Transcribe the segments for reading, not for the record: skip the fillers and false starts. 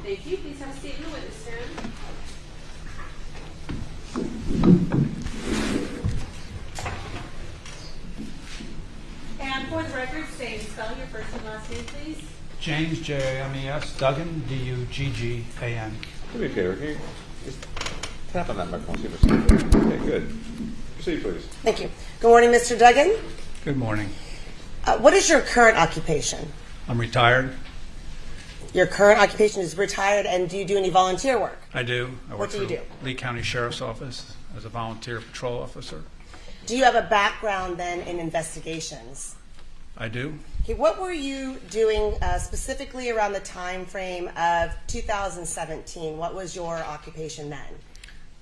Thank you. Please have a seat in the witness stand. And for the record, state and spell your first and last name, please. James, James, Duggan, Duggan. Do me a favor, can you just tap on that microphone, see if it's okay, good. Proceed, please. Thank you. Good morning, Mr. Duggan. Good morning. What is your current occupation? I'm retired. Your current occupation is retired, and do you do any volunteer work? I do. I work What do you for do? Lee County Sheriff's Office as a volunteer patrol officer. Do you have a background then in investigations? I do. Okay, what were you doing specifically around the time frame of 2017? What was your occupation then?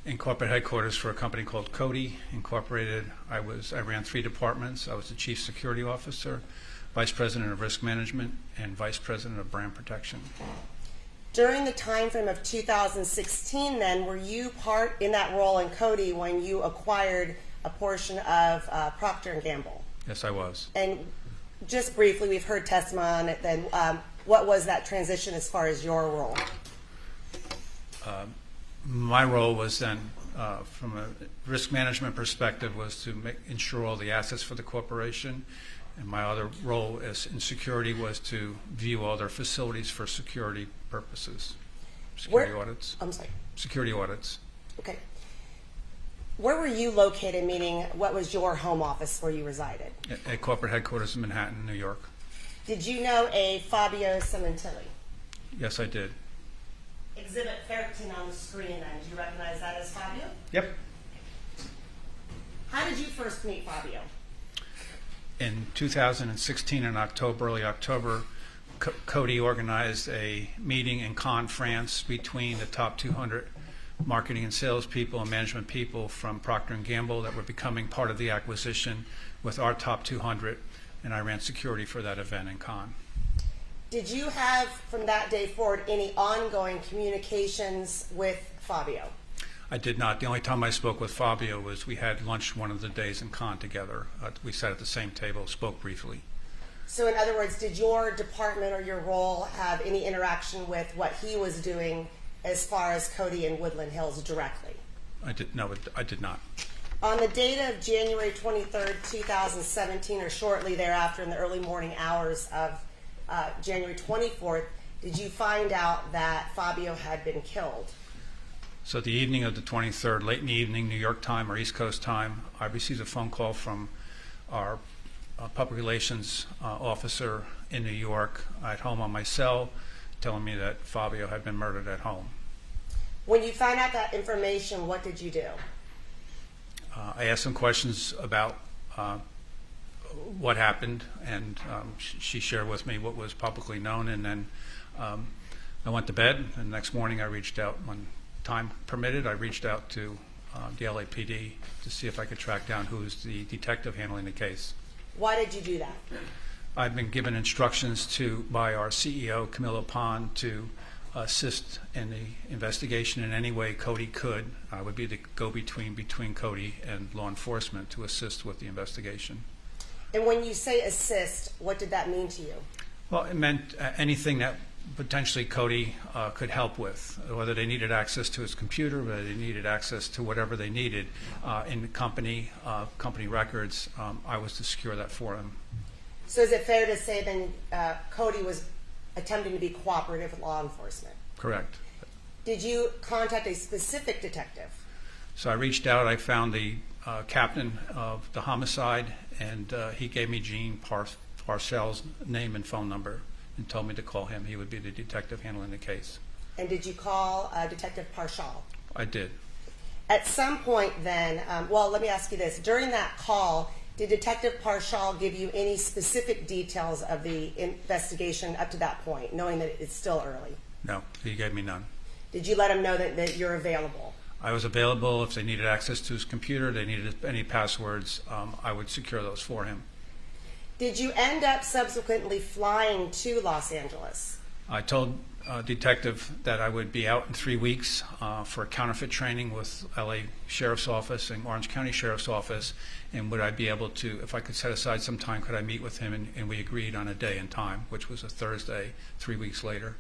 In corporate headquarters for a company called Coty Incorporated. I ran 3 departments. I was the chief security officer, vice president of risk management, and vice president of brand protection. During the time frame of 2016 then, were you part in that role in Coty when you acquired a portion of Procter & Gamble? Yes, I was. And just briefly, we've heard testimony on it then. What was that transition as far as your role? My role was then, from a risk management perspective, was to ensure all the assets for the corporation. And my other role in security was to view all their facilities for security purposes, audits. I'm sorry. Security audits. Okay. Where were you located, meaning what was your home office where you resided? At corporate headquarters in Manhattan, New York. Did you know a Fabio Sementilli? Yes, I did. Exhibit 13 on the screen then. Do you recognize that as Fabio? Yep. How did you first meet Fabio? In 2016, in early October, Coty organized a meeting in Cannes, France, between the top 200 marketing and sales people and management people from Procter & Gamble that were becoming part of the acquisition with our top 200, and I ran security for that event in Cannes. Did you have, from that day forward, any ongoing communications with Fabio? I did not. The only time I spoke with Fabio was we had lunch one of the days in Cannes together. We sat at the same table, spoke briefly. So in other words, did your department or your role have any interaction with what he was doing as far as Coty and Woodland Hills directly? I did not. On the date of January 23rd, 2017, or shortly thereafter in the early morning hours of January 24th, did you find out that Fabio had been killed? So the evening of the 23rd, late in the evening, New York time or East Coast time, I received a phone call from our public relations officer in New York at home on my cell, telling me that Fabio had been murdered at home. When you found out that information, what did you do? I asked some questions about what happened, and she shared with me what was publicly known, and then I went to bed, and the next morning I reached out, when time permitted, I reached out to the LAPD to see if I could track down who's the detective handling the case. Why did you do that? I've been given instructions by our CEO, Camilo Pon, to assist in the investigation in any way Coty could. I would be the go-between between Coty and law enforcement to assist with the investigation. And when you say assist, what did that mean to you? Well, it meant anything that potentially Coty could help with, whether they needed access to his computer, whether they needed access to whatever they needed in the company records. I was to secure that for him. So is it fair to say then Coty was attempting to be cooperative with law enforcement? Correct. Did you contact a specific detective? So I reached out. I found the captain of the homicide, and he gave me Gene Parshall's name and phone number and told me to call him. He would be the detective handling the case. And did you call Detective Parshall? I did. At some point then, well, let me ask you this. During that call, did Detective Parshall give you any specific details of the investigation up to that point, knowing that it's still early? No, he gave me none. Did you let him know that you're available? I was available. If they needed access to his computer, they needed any passwords, I would secure those for him. Did you end up subsequently flying to Los Angeles? I told detective that I would be out in 3 weeks for counterfeit training with LA Sheriff's Office and Orange County Sheriff's Office, and would I be able to, if I could set aside some time, could I meet with him, and we agreed on a day and time, which was a Thursday, 3 weeks later.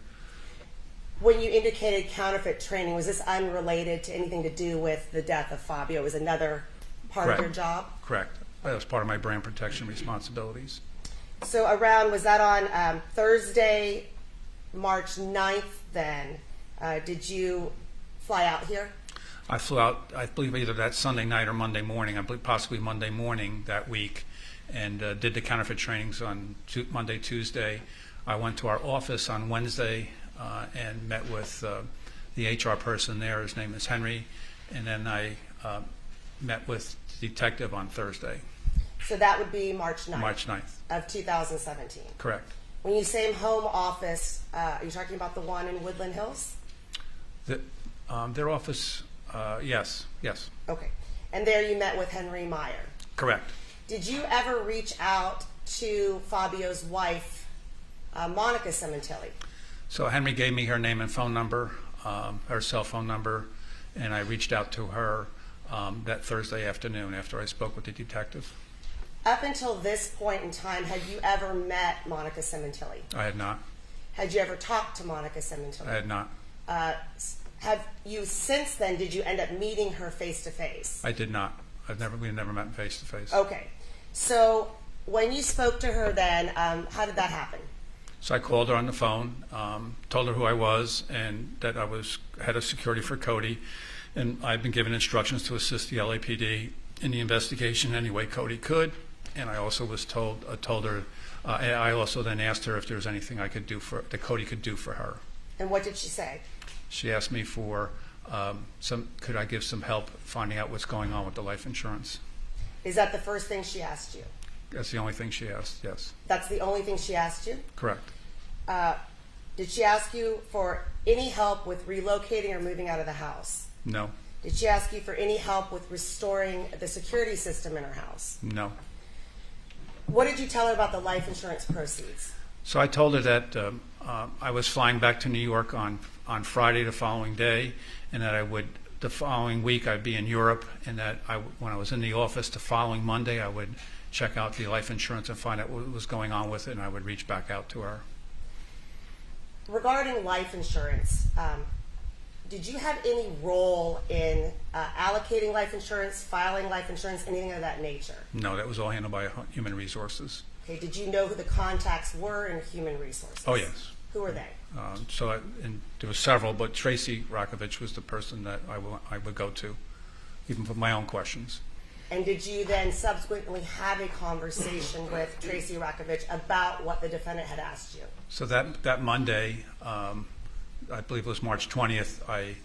When you indicated counterfeit training, was this unrelated to anything to do with the death of Fabio? It was another part of your Correct. job? Correct. That was part of my brand protection responsibilities. So was that on Thursday, March 9th then? Did you fly out here? I flew out, I believe, either that Sunday night or Monday morning, I believe possibly Monday morning that week, and did the counterfeit trainings on Monday, Tuesday. I went to our office on Wednesday and met with the HR person there. His name is Henry. And then I met with the detective on Thursday. So that would be March 9th. March 9th. Of 2017. Correct. When you say home office, are you talking about the one in Woodland Hills? Their office, yes. Okay. And there you met with Henry Meyer. Correct. Did you ever reach out to Fabio's wife, Monica Sementilli? So Henry gave me her name and phone number, her cell phone number, and I reached out to her that Thursday afternoon after I spoke with the detective. Up until this point in time, had you ever met Monica Sementilli? I had not. Had you ever talked to Monica Sementilli? I had not. Have you since then, did you end up meeting her face to face? I did not. We never met face to face. Okay. So when you spoke to her then, how did that happen? So I called her on the phone, told her who I was and that I was head of security for Coty, and I've been given instructions to assist the LAPD in the investigation any way Coty could. And I also was told her. I also then asked her if there was anything that Coty could do for her. And what did she say? She asked me for could I give some help finding out what's going on with the life insurance. Is that the first thing she asked you? That's the only thing she asked. Yes. That's the only thing she asked you? Correct. Did she ask you for any help with relocating or moving out of the house? No. Did she ask you for any help with restoring the security system in her house? No. What did you tell her about the life insurance proceeds? So I told her that I was flying back to New York on Friday the following day, and that the following week I'd be in Europe, and that when I was in the office the following Monday, I would check out the life insurance and find out what was going on with it, and I would reach back out to her. Regarding life insurance, did you have any role in allocating life insurance, filing life insurance, anything of that nature? No, that was all handled by Human Resources. Okay. Did you know who the contacts were in Human Resources? Oh, yes. Who were they? And there were several, but Tracy Rakovich was the person that I would go to, even for my own questions. And did you then subsequently have a conversation with Tracy Rakovich about what the defendant had asked you? So that Monday, I believe it was March 20th, I'm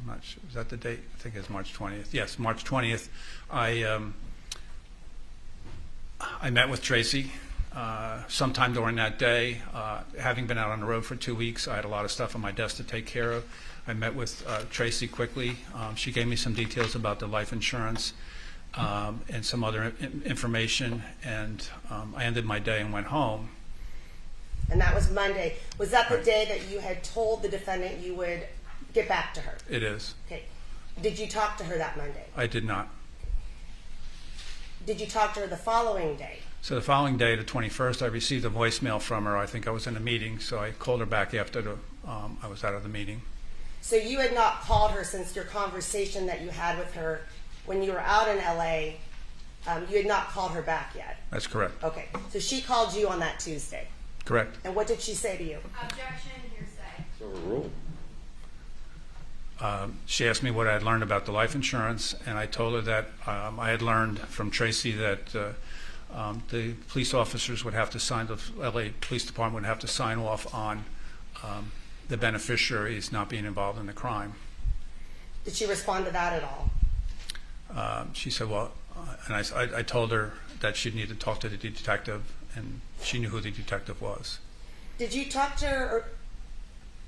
not sure, is that the date? I think it's March 20th. Yes, March 20th. I met with Tracy sometime during that day. Having been out on the road for 2 weeks, I had a lot of stuff on my desk to take care of. I met with Tracy quickly. She gave me some details about the life insurance and some other information, and I ended my day and went home. And that was Monday. Was that the day that you had told the defendant you would get back to her? It is. Okay. Did you talk to her that Monday? I did not. Did you talk to her the following day? So the following day, the 21st, I received a voicemail from her. I think I was in a meeting, so I called her back after I was out of the meeting. So you had not called her since your conversation that you had with her when you were out in LA. You had not called her back yet. That's correct. Okay. So she called you on that Tuesday. Correct. And what did she say to you? Objection, hearsay. So rule. She asked me what I had learned about the life insurance, and I told her that I had learned from Tracy that the police officers would have to sign, the LA Police Department would have to sign off on the beneficiaries not being involved in the crime. Did she respond to that at all? She said, well, and I told her that she'd need to talk to the detective, and she knew who the detective was. Did you talk to her,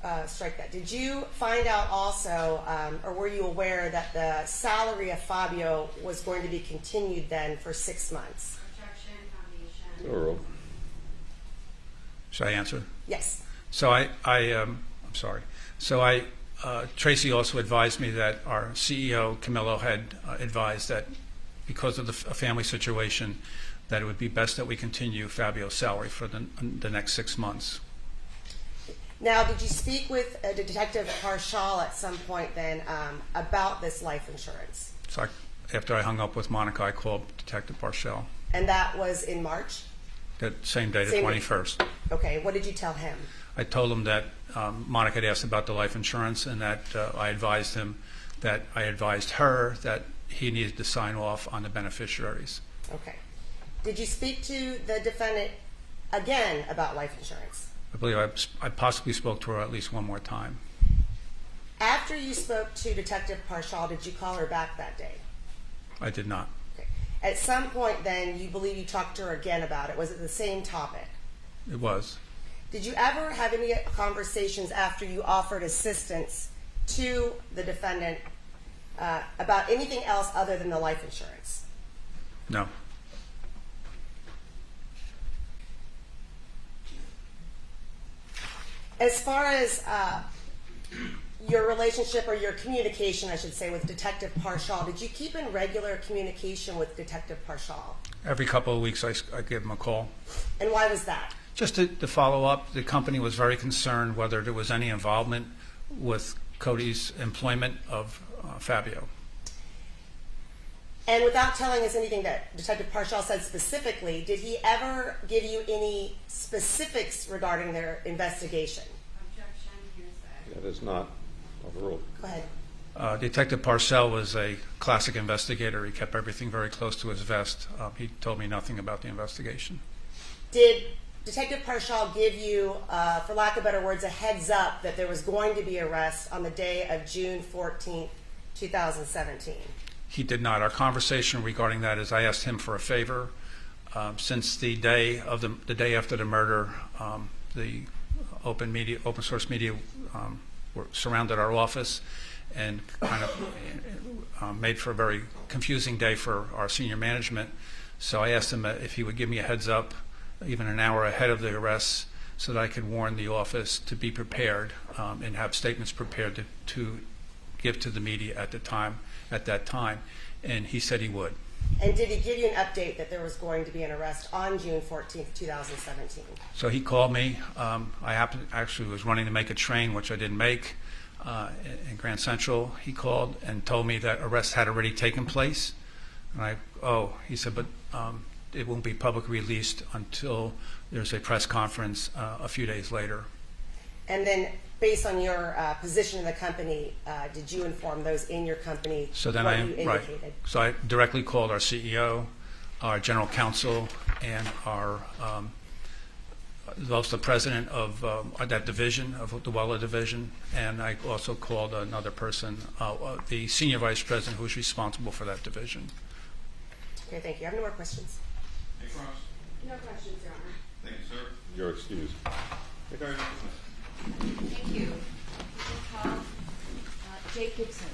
or strike that, did you find out also, or were you aware that the salary of Fabio was going to be continued then for 6 months? Objection, foundation. So rule. Should I answer? Yes. So I'm sorry. So Tracy also advised me that our CEO, Camillo, had advised that because of the family situation, that it would be best that we continue Fabio's salary for the next 6 months. Now, did you speak with Detective Parshall at some point then about this life insurance? So after I hung up with Monica, I called Detective Parshall And that was in March? that same day, the Same day. 21st. Okay, what did you tell him? I told him that Monica had asked about the life insurance, and that I advised him that I advised her that he needed to sign off on the beneficiaries. Okay. Did you speak to the defendant again about life insurance? I believe I possibly spoke to her at least one more time. After you spoke to Detective Parshall, did you call her back that day? I did not. Okay. At some point then, you believe you talked to her again about it. Was it the same topic? It was. Did you ever have any conversations after you offered assistance to the defendant about anything else other than the life insurance? No. As far as your relationship, or your communication, I should say, with Detective Parshall, did you keep in regular communication with Detective Parshall? Every couple of weeks I give him a call. And why was that? Just to follow up, the company was very concerned whether there was any involvement with Coty's employment of Fabio. And without telling us anything that Detective Parshall said specifically, did he ever give you any specifics regarding their investigation? Objection, hearsay. That is not overruled. Go ahead. Detective Parshall was a classic investigator. He kept everything very close to his vest. He told me nothing about the investigation. Did Detective Parshall give you, for lack of better words, a heads up that there was going to be arrest on the day of June 14th, 2017? He did not. Our conversation regarding that is I asked him for a favor. Since the day after the murder, the open source media surrounded our office and kind of made for a very confusing day for our senior management. So I asked him if he would give me a heads up, even an hour ahead of the arrests, so that I could warn the office to be prepared and have statements prepared to give to the media at that time, and he said he would. And did he give you an update that there was going to be an arrest on June 14th, 2017? So he called me. I actually was running to make a train, which I didn't make, in Grand Central. He called and told me that arrests had already taken place. And he said, but it won't be publicly released until there's a press conference a few days later. And then, based on your position in the company, did you inform those in your company So then what you indicated? Right. So I directly called our CEO, our general counsel, and also the president of that division, of the Weller division, and I also called another person, the senior vice president who was responsible for that division. Okay, thank you. I have no more questions. Any questions? No questions, Your Honor. Thank you, sir. You're excused. Thank you. Thank you. Roll call. Jake Gibson.